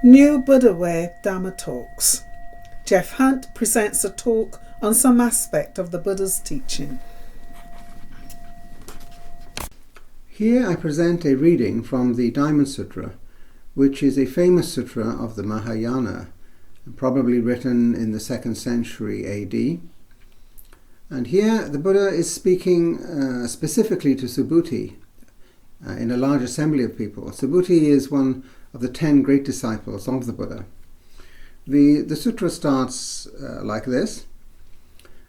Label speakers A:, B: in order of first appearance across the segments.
A: New Buddha Way Dhamma Talks. Geoff Hunt presents a talk on some aspect of the Buddha's teaching.
B: Here I present a reading from the Diamond Sutra, which is a famous sutra of the Mahayana, probably written in the 2nd century AD. And here the Buddha is speaking specifically to Subhuti in a large assembly of people. Subhuti is one of the 10 great disciples of the Buddha. The sutra starts like this.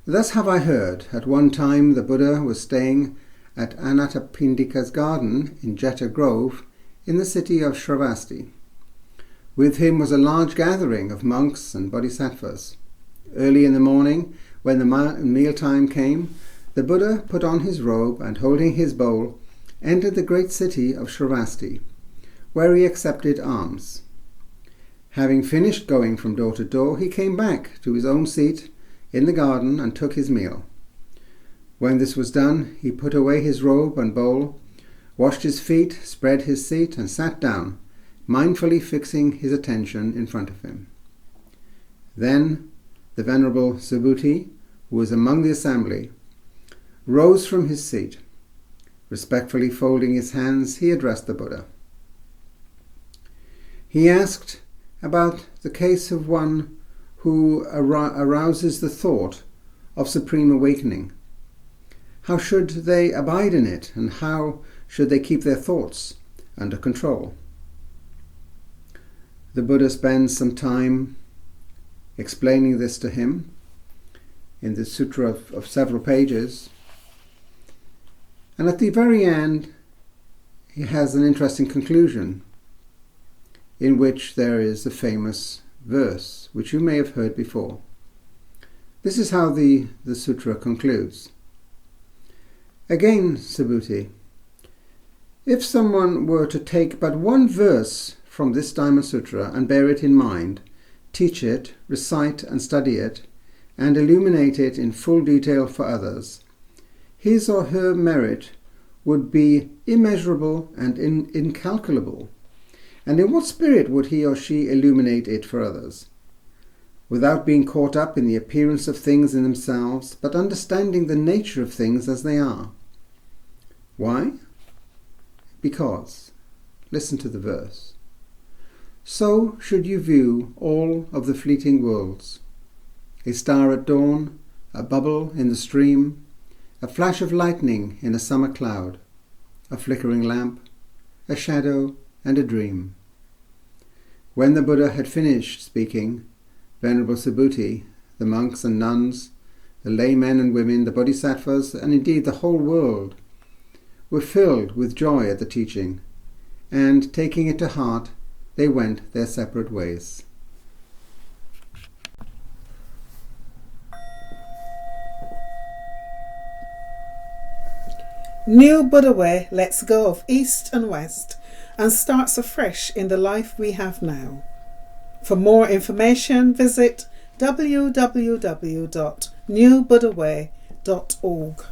B: Thus have I heard, at one time the Buddha was staying at Anathapindika's garden in Jeta Grove in the city of Shravasti. With him was a large gathering of monks and bodhisattvas. Early in the morning, when the mealtime came, the Buddha put on his robe and, holding his bowl, entered the great city of Shravasti, where he accepted alms. Having finished going from door to door, he came back to his own seat in the garden and took his meal. When this was done, he put away his robe and bowl, washed his feet, spread his seat, and sat down, mindfully fixing his attention in front of him. Then the Venerable Subhuti, who was among the assembly, rose from his seat. Respectfully folding his hands, he addressed the Buddha. He asked about the case of one who arouses the thought of supreme awakening. How should they abide in it, and how should they keep their thoughts under control? The Buddha spends some time explaining this to him in the sutra of several pages. And at the very end, he has an interesting conclusion in which there is a famous verse, which you may have heard before. This is how the sutra concludes. Again, Subhuti, if someone were to take but one verse from this Diamond Sutra and bear it in mind, teach it, recite and study it, and illuminate it in full detail for others, his or her merit would be immeasurable and incalculable. And in what spirit would he or she illuminate it for others? Without being caught up in the appearance of things in themselves, but understanding the nature of things as they are. Why? Because, listen to the verse, so should you view all of the fleeting worlds, a star at dawn, a bubble in the stream, a flash of lightning in a summer cloud, a flickering lamp, a shadow, and a dream. When the Buddha had finished speaking, Venerable Subhuti, the monks and nuns, the laymen and women, the bodhisattvas, and indeed the whole world, were filled with joy at the teaching, and taking it to heart, they went their separate ways.
A: New Buddha Way lets go of East and West and starts afresh in the life we have now. For more information, visit www.newbuddhaway.org.